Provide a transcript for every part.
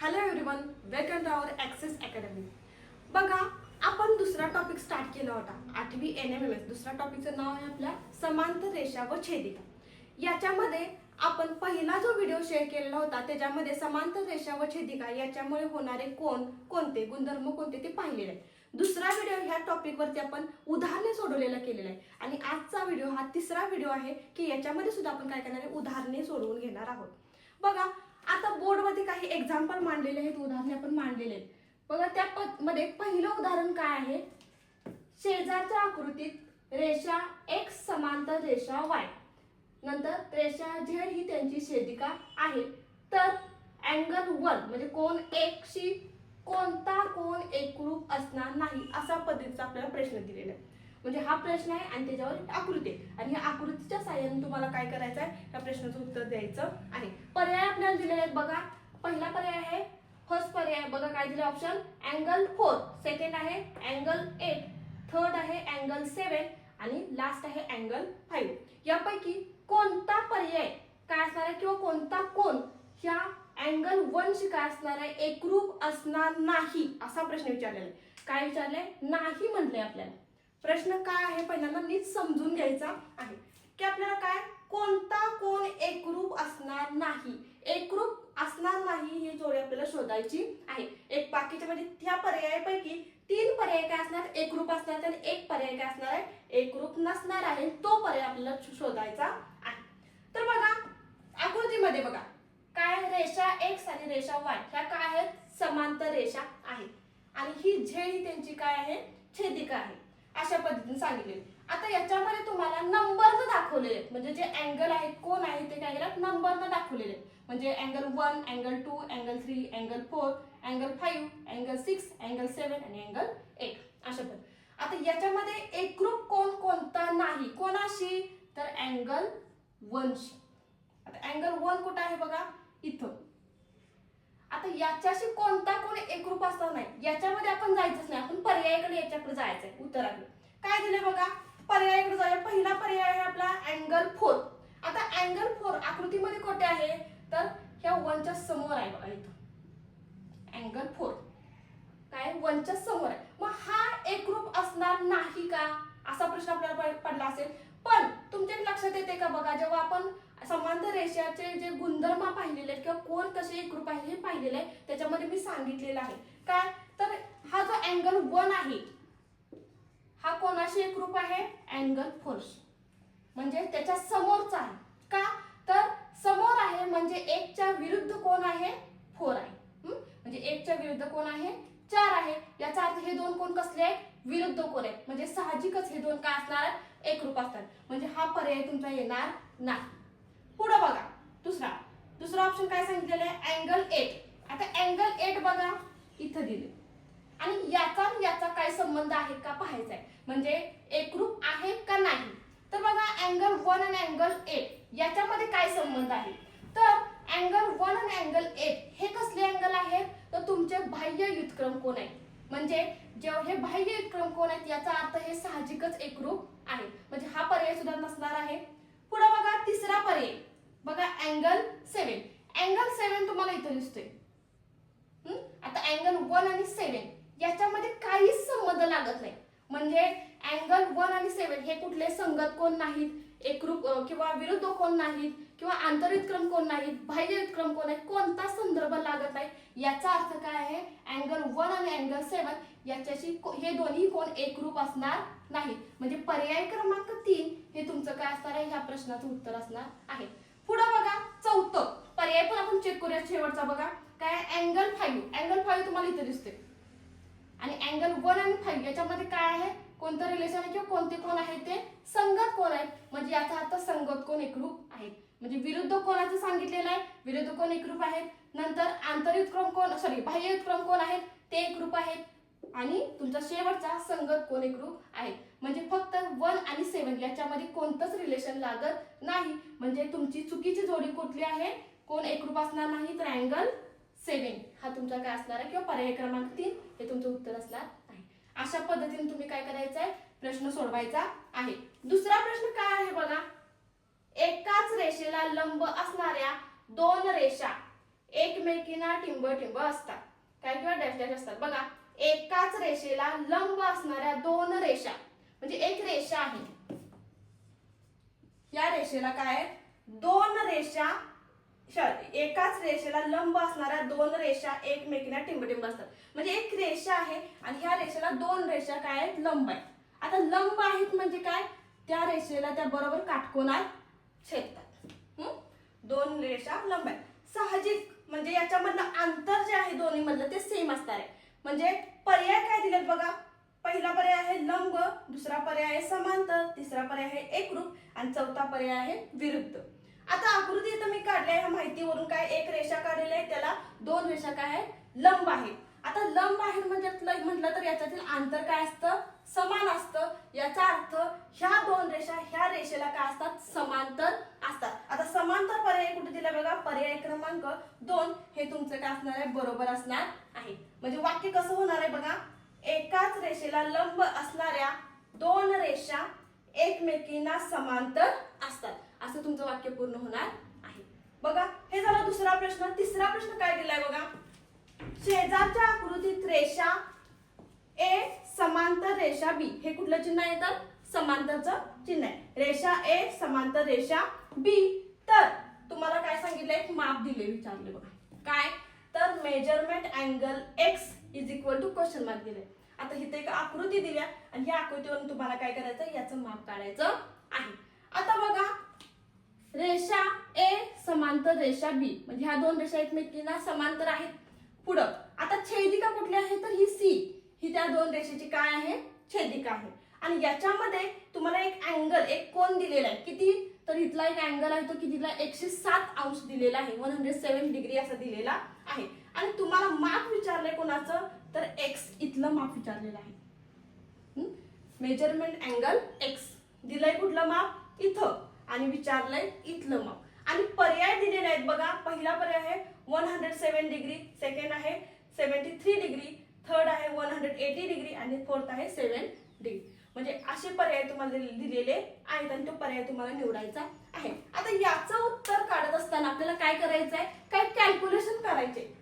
Hello everyone, welcome to our Access Academy. बघा, आपण दुसरा टॉपिक स्टार्ट केला होता 8वी NMMS. दुसऱ्या टॉपिकचं नाव आहे आपल्या समांतर रेषा व छेदिका. याच्यामध्ये आपण पहिला जो व्हिडिओ शेअर केलेला होता त्याच्यामध्ये समांतर रेषा व छेदिका याच्यामुळे होणारे कोण कोणते गुणधर्म कोणते ते पाहिलेले आहे. दुसरा व्हिडिओ ह्या टॉपिकवरती आपण उदाहरणे सोडवलेला केलेला आहे आणि आजचा व्हिडिओ हा तिसरा व्हिडिओ आहे की याच्यामध्ये सुद्धा आपण काय करणार आहे, उदाहरणे सोडवून घेणार आहोत. बघा, आता बोर्डवरती काही एक्झाम्पल मांडलेले आहेत, उदाहरणे आपण मांडलेले आहेत. बघा, त्या मध्ये पहिलं उदाहरण काय आहे, शेजारच्या आकृतीत रेषा X समांतर रेषा Y, नंतर रेषा Z ही त्यांची छेदिका आहे. तर अँगल 1 म्हणजे कोन 1 शी कोणता कोन एकरूप असणार नाही असा पद्धतीचा आपल्याला प्रश्न दिलेला आहे. म्हणजे हा प्रश्न आहे आणि त्याच्यावर आकृती आहे आणि या आकृतीच्या साहाय्याने तुम्हाला काय करायचं आहे, या प्रश्नाचं उत्तर द्यायचं आहे. पर्याय आपल्याला दिलेले आहेत. बघा, पहिला पर्याय आहे, फर्स्ट पर्याय बघा काय दिलं ऑप्शन, अँगल 4, सेकंड आहे अँगल 8, थर्ड आहे अँगल 7 आणि लास्ट आहे अँगल 5. यापैकी कोणता पर्याय काय असणार आहे किंवा कोणता कोन ह्या अँगल 1 शी काय असणार आहे, एकरूप असणार नाही असा प्रश्न विचारलेला आहे. काय विचारले, नाही म्हटले. आपल्याला प्रश्न काय आहे पहिल्यांदा नीट समजून घ्यायचा आहे की आपल्याला काय, कोणता कोन एकरूप असणार नाही, एकरूप असणार नाही ही जोडी आपल्याला शोधायची आहे. एक बाकीच्या म्हणजे त्या पर्यायापैकी 3 पर्याय काय असणार, एकरूप असणार आणि एक पर्याय काय असणार आहे, एकरूप नसणार आहे. तो पर्याय आपल्याला शोधायचा आहे. तर बघा, आकृतीमध्ये बघा काय, रेषा X आणि रेषा Y ह्या काय आहेत, समांतर रेषा आहेत आणि ही Z ही त्यांची काय आहे, छेदिका आहे अशा पद्धतीने सांगितले. आता याच्यामध्ये तुम्हाला नंबरनं दाखवलेले आहेत, म्हणजे जे अँगल आहेत कोण आहे ते काय केलं, नंबरनं दाखवलेले आहेत. म्हणजे angle 1, angle 2, angle 3, angle 4, angle 5, angle 6, angle 7 आणि अँगल 8 अशा पद्धतीने. आता याच्यामध्ये एकरूप कोण कोणता नाही, कोणाशी, तर अँगल 1 शी. आता अँगल 1 कुठं आहे बघा, इथं. आता याच्याशी कोणता कोण एकरूप असणार नाही, याच्यामध्ये आपण जायचंच नाही, आपण पर्यायाकडे याच्याकडे जायचंय. उत्तराकडे काय दिले बघा, पर्यायाकडे जाऊया. पहिला पर्याय आहे आपला अँगल 4. आता अँगल 4 आकृतीमध्ये कुठे आहे, तर ह्या 1 च्या समोर आहे बघा, इथं अँगल 4 काय 1 च्या समोर आहे. मग हा एकरूप असणार नाही का असा प्रश्न आपल्याला पडला असेल. पण तुमच्या लक्षात येते का बघा, जेव्हा आपण समांतर रेषाचे जे गुणधर्म पाहिलेले आहेत किंवा कोण कसे एकरूप आहे हे पाहिलेले आहे, त्याच्यामध्ये मी सांगितलेलं आहे काय, तर हा जो अँगल 1 आहे हा कोणाशी एकरूप आहे, अँगल 4 म्हणजे त्याच्या समोरचा आहे. का, तर समोर आहे म्हणजे 1 च्या विरुद्ध कोण आहे, 4 आहे. म्हणजे 1 च्या विरुद्ध कोण आहे, 4 आहे. याचा अर्थ हे दोन कोण कसले आहेत, विरुद्ध कोण आहेत. म्हणजे साहजिकच हे दोन काय असणार, एकरूप असतात. म्हणजे हा पर्याय तुमचा येणार नाही. पुढे बघा, दुसरा ऑप्शन काय सांगितलेलं आहे, अँगल 8. आता अँगल 8 बघा इथं दिले आणि याचा काय संबंध आहे का पाहायचा आहे, म्हणजे एकरूप आहे का नाही. तर बघा, अँगल 1 आणि अँगल 8 याच्यामध्ये काय संबंध आहे, तर अँगल 1 आणि अँगल 8 हे कसले अँगल आहेत, तर तुमचे बाह्य व्युत्क्रम कोन आहेत. म्हणजे जेव्हा हे बाह्य व्युत्क्रम कोन आहेत याचा अर्थ हे साहजिकच एकरूप आहे. म्हणजे हा पर्याय सुद्धा नसणार आहे. पुढे बघा, तिसरा पर्याय बघा, अँगल 7. अँगल 7 तुम्हाला इथं दिसतोय. आता अँगल 1 आणि 7 याच्यामध्ये काहीच संबंध लागत नाही. म्हणजे अँगल 1 आणि 7 हे कुठले संगत कोण नाहीत, एकरूप किंवा विरुद्ध कोण नाहीत किंवा आंतरव्युत्क्रम कोण नाहीत, बाह्य व्युत्क्रम कोण आहेत, कोणता संदर्भ लागत नाही. याचा अर्थ काय आहे, अँगल 1 आणि अँगल 7 याच्याशी हे दोन्ही कोण एकरूप असणार नाही. म्हणजे पर्याय क्रमांक 3 हे तुमचं काय असणार आहे, ह्या प्रश्नाचं उत्तर असणार आहे. पुढे बघा, चौथं पर्याय पण आपण चेक करूया. शेवटचा बघा काय, अँगल 5. अँगल 5 तुम्हाला इथे दिसते आणि अँगल 1 आणि 5 याच्यामध्ये काय आहे, कोणतं रिलेशन आहे किंवा कोणते कोण आहेत, ते संगत कोण आहेत. म्हणजे याचा अर्थ संगत कोण एकरूप आहेत. म्हणजे विरुद्ध कोणाचं सांगितलेलं आहे, विरुद्ध कोण एकरूप आहेत. नंतर आंतरव्युत्क्रम कोण, बाह्य व्युत्क्रम कोण आहेत ते एकरूप आहेत आणि तुमचा शेवटचा संगत कोण एकरूप आहे. म्हणजे फक्त 1 आणि 7 याच्यामध्ये कोणतंच रिलेशन लागत नाही. म्हणजे तुमची चुकीची जोडी कुठली आहे, कोण एकरूप असणार नाही, तर अँगल 7 हा तुमचा काय असणार आहे किंवा पर्याय क्रमांक 3 हे तुमचं उत्तर असणार आहे. अशा पद्धतीने तुम्ही काय करायचं आहे, प्रश्न सोडवायचा आहे. दुसरा प्रश्न काय आहे बघा, एकाच रेषेला लंब असणाऱ्या 2 रेषा एकमेकींना टिंब असतात, काय किंवा डॅश डॅश असतात. बघा, एकाच रेषेला लंब असणाऱ्या दोन रेषा, म्हणजे एक रेषा आहे, या रेषेला काय आहे, दोन रेषा, एकाच रेषेला लंब असणाऱ्या दोन रेषा एकमेकींना टिंब असतात. म्हणजे एक रेषा आहे आणि ह्या रेषेला दोन रेषा काय आहेत, लंब आहेत. आता लंब आहेत म्हणजे काय, त्या रेषेला त्या बरोबर काटकोनात छेदतात. दोन रेषा लंब आहेत. साहजिक म्हणजे याच्यामधलं अंतर जे आहे दोन्ही मधलं ते सेम असणार आहे. म्हणजे पर्याय काय दिलेत बघा, पहिला पर्याय आहे लंब, दुसरा पर्याय आहे समांतर, तिसरा पर्याय आहे एकरूप आणि चौथा पर्याय आहे विरुद्ध. आता आकृती इथं मी काढली आहे, ह्या माहितीवरून काय एक रेषा काढलेली आहे, त्याला दोन रेषा काय आहे, लंब आहे. आता लंब आहे म्हणजे म्हटलं तर याच्यातील अंतर काय असतं, समान असतं. याचा अर्थ ह्या दोन रेषा ह्या रेषेला काय असतात, समांतर असतात. आता समांतर पर्याय कुठे दिला बघा, पर्याय क्रमांक 2 हे तुमचं काय असणार आहे, बरोबर असणार आहे. म्हणजे वाक्य कसं होणार आहे बघा, एकाच रेषेला लंब असणाऱ्या दोन रेषा एकमेकींना समांतर असतात, असं तुमचं वाक्य पूर्ण होणार आहे. बघा, हे झाला दुसरा प्रश्न. तिसरा प्रश्न काय दिलाय बघा, शेजारच्या आकृतीत रेषा ए समांतर रेषा बी, हे कुठलं चिन्ह आहे तर समांतरचं चिन्ह आहे. रेषा ए समांतर रेषा बी, तर तुम्हाला काय सांगितलंय, एक माप दिले, विचारले बघा काय, तर measurement angle X is equal to question mark दिले. आता इथे एक आकृती दिल्या आणि ह्या आकृतीवरून तुम्हाला काय करायचं, याचं माप काढायचं आहे. आता बघा, रेषा ए समांतर रेषा बी, म्हणजे ह्या दोन रेषा एकमेकींना समांतर आहेत. पुढं आता छेदिका कुठली आहे तर ही सी, ही त्या दोन रेषेची काय आहे, छेदिका आहे. आणि याच्यामध्ये तुम्हाला एक अँगल, एक कोन दिलेला आहे, किती तर इथला एक अँगल आहे तो कितीला, 107 अंश दिलेला आहे, 107 डिग्री असा दिलेला आहे. आणि तुम्हाला माप विचारलंय कोणाचं तर एक्स, इथलं माप विचारलेलं आहे. मेजरमेंट अँगल एक्स दिलंय, कुठलं माप इथं, आणि विचारलंय इथलं माप. आणि पर्याय दिलेले आहेत बघा, पहिला पर्याय आहे 107 डिग्री, सेकंड आहे 73 डिग्री, थर्ड आहे 180 डिग्री आणि फोर्थ आहे 7 डिग्री. म्हणजे असे पर्याय तुम्हाला दिलेले आहेत आणि तो पर्याय तुम्हाला निवडायचा आहे. आता याचं उत्तर काढत असताना आपल्याला काय करायचं आहे, काय कॅल्क्युलेशन करायचे.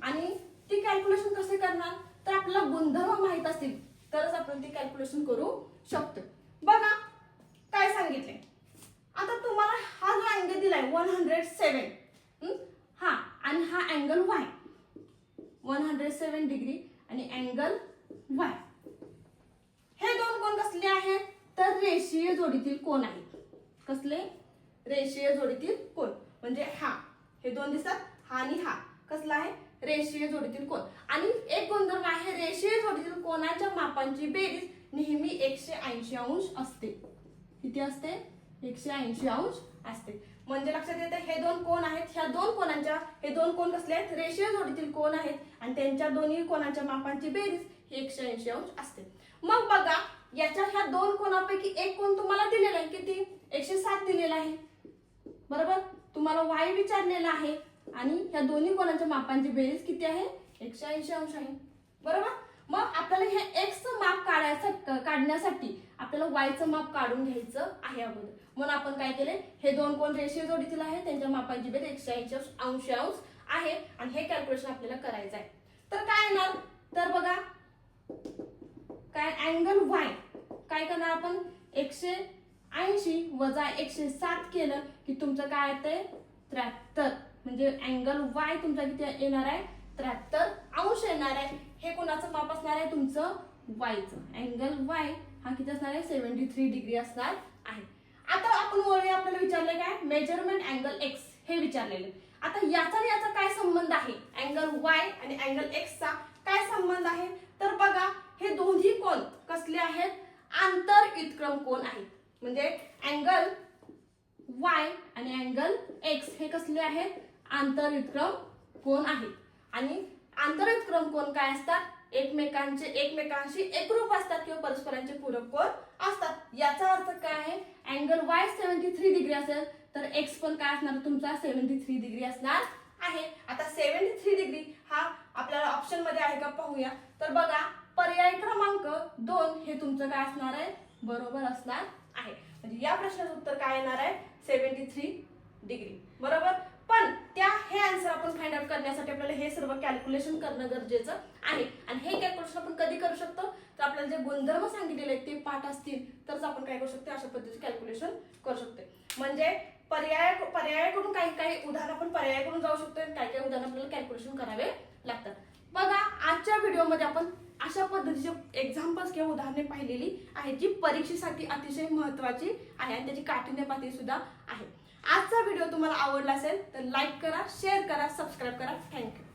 आणि ती कॅल्क्युलेशन कसे करणार तर आपल्याला गुणधर्म माहित असतील तरच आपण ती कॅल्क्युलेशन करू शकतो. बघा काय सांगितले, आता तुम्हाला हा जो अँगल दिलाय 107, हा आणि हा अँगल वाय, 107 डिग्री आणि अँगल वाय, हे दोन कोण कसले आहेत तर रेषीय जोडीतील कोण आहेत. कसले, रेषीय जोडीतील कोण, म्हणजे हा, हे दोन दिसतात, हा आणि हा कसला आहे, रेषीय जोडीतील कोण. आणि एक गुणधर्म आहे, रेषीय जोडीतील कोणाच्या मापांची बेरीज नेहमी 180 अंश असते. किती असते, 180 अंश असते. म्हणजे लक्षात येते, हे दोन कोण आहेत, ह्या दोन कोणांच्या, हे दोन कोण कसले आहेत, रेषीय जोडीतील कोण आहेत आणि त्यांच्या दोन्ही कोणाच्या मापांची बेरीज ही 180 अंश असते. मग बघा, याच्या ह्या दोन कोणापैकी एक कोण तुम्हाला दिलेला आहे, किती, 107 दिलेला आहे, बरोबर. तुम्हाला वाय विचारलेला आहे आणि ह्या दोन्ही कोणाच्या मापांची बेरीज किती आहे, 180 अंश आहे, बरोबर. मग आपल्याला हे एक्स चं माप काढण्यासाठी आपल्याला वायचं माप काढून घ्यायचं आहे अगोदर. म्हणून आपण काय केले, हे दोन कोण रेषीय जोडीतील आहे, त्यांच्या मापांची बेरीज 180 अंश आहे आणि हे कॅल्क्युलेशन आपल्याला करायचं आहे. तर काय येणार तर बघा, काय अँगल वाय काय करणार आपण, 180 वजा 107 केलं की तुमचं काय येतंय 73. म्हणजे अँगल वाय तुमचा किती येणार आहे, 73 अंश येणार आहे. हे कोणाचं माप असणार आहे, तुमचं वायचं. अँगल वाय हा किती असणार आहे, 73 डिग्री असणार आहे. आता आपण वळूया, आपल्याला विचारले काय, मेजरमेंट अँगल एक्स हे विचारलेले. आता याचा आणि याचा काय संबंध आहे, अँगल वाय आणि अँगल एक्स चा काय संबंध आहे तर बघा, हे दोन्ही कोण कसले आहेत, आंतर व्युत्क्रम कोण आहेत. म्हणजे अँगल वाय आणि अँगल एक्स हे कसले आहेत, आंतर व्युत्क्रम कोण आहेत. आणि आंतर व्युत्क्रम कोण काय असतात, एकमेकांशी एकरूप असतात किंवा परस्परांचे पूरक कोण असतात. याचा अर्थ काय आहे, अँगल वाय 73 डिग्री असेल तर एक्स पण काय असणार तुमचा 73 डिग्री असणार आहे. आता 73 डिग्री हा आपल्याला ऑप्शन मध्ये आहे का पाहूया. तर बघा, पर्याय क्रमांक 2 हे तुमचं काय असणार आहे, बरोबर असणार आहे. म्हणजे या प्रश्नाचं उत्तर काय येणार आहे, 73 डिग्री, बरोबर. पण त्या हे आन्सर आपण फाइंड आउट कॅल्क्युलेशन करणं गरजेचं आहे. आणि हे कॅल्क्युलेशन आपण कधी करू शकतो तर आपल्याला जे गुणधर्म सांगितलेले आहेत ते पाठ असतील तरच आपण काय करू शकतो, अशा पद्धतीचे कॅल्क्युलेशन करू शकतो. म्हणजे पर्यायाकडून काही उदाहरण आपण पर्यायाकडून जाऊ शकतो आणि काही उदाहरण आपल्याला कॅल्क्युलेशन करावे लागतात. बघा आजच्या व्हिडिओमध्ये आपण अशा पद्धतीचे एक्झाम्पल्स किंवा उदाहरणे पाहिलेली आहेत जी परीक्षेसाठी अतिशय महत्त्वाची आहे आणि त्याची काठिण्य पातळी सुद्धा आहे. आजचा व्हिडिओ तुम्हाला आवडला असेल तर लाईक करा, शेअर करा, सबस्क्राईब करा. थँक्यू.